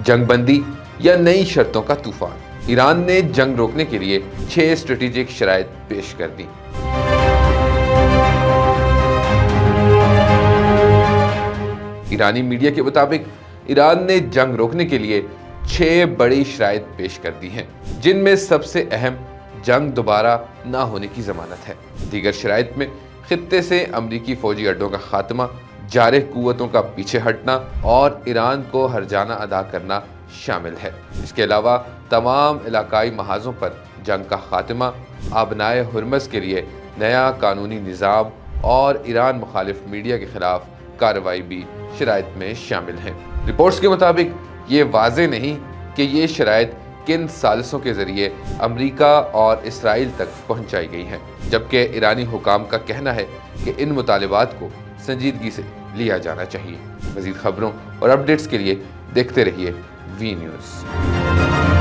جنگ بندی یا نئی شرطوں کا طوفان؟ ایران نے جنگ روکنے کے لیے 6 اسٹریٹجک شرائط پیش کر دی۔ ایرانی میڈیا کے مطابق ایران نے جنگ روکنے کے لیے 6 بڑی شرائط پیش کر دی ہیں، جن میں سب سے اہم جنگ دوبارہ نہ ہونے کی ضمانت ہے۔ دیگر شرائط میں خطے سے امریکی فوجی اڈوں کا خاتمہ، جارح قوتوں کا پیچھے ہٹنا اور ایران کو ہرجانہ ادا کرنا شامل ہے۔ اس کے علاوہ تمام علاقائی محاذوں پر جنگ کا خاتمہ، آبنائے ہرمز کے لیے نیا قانونی نظام اور ایران مخالف میڈیا کے خلاف کارروائی بھی شرائط میں شامل ہیں۔ رپورٹس کے مطابق یہ واضح نہیں کہ یہ شرائط کن ثالثوں کے ذریعے امریکہ اور اسرائیل تک پہنچائی گئی ہیں، جبکہ ایرانی حکام کا کہنا ہے کہ ان مطالبات کو سنجیدگی سے لیا جانا چاہیے۔ مزید خبروں اور اپڈیٹس کے لیے دیکھتے رہیے وی نیوز۔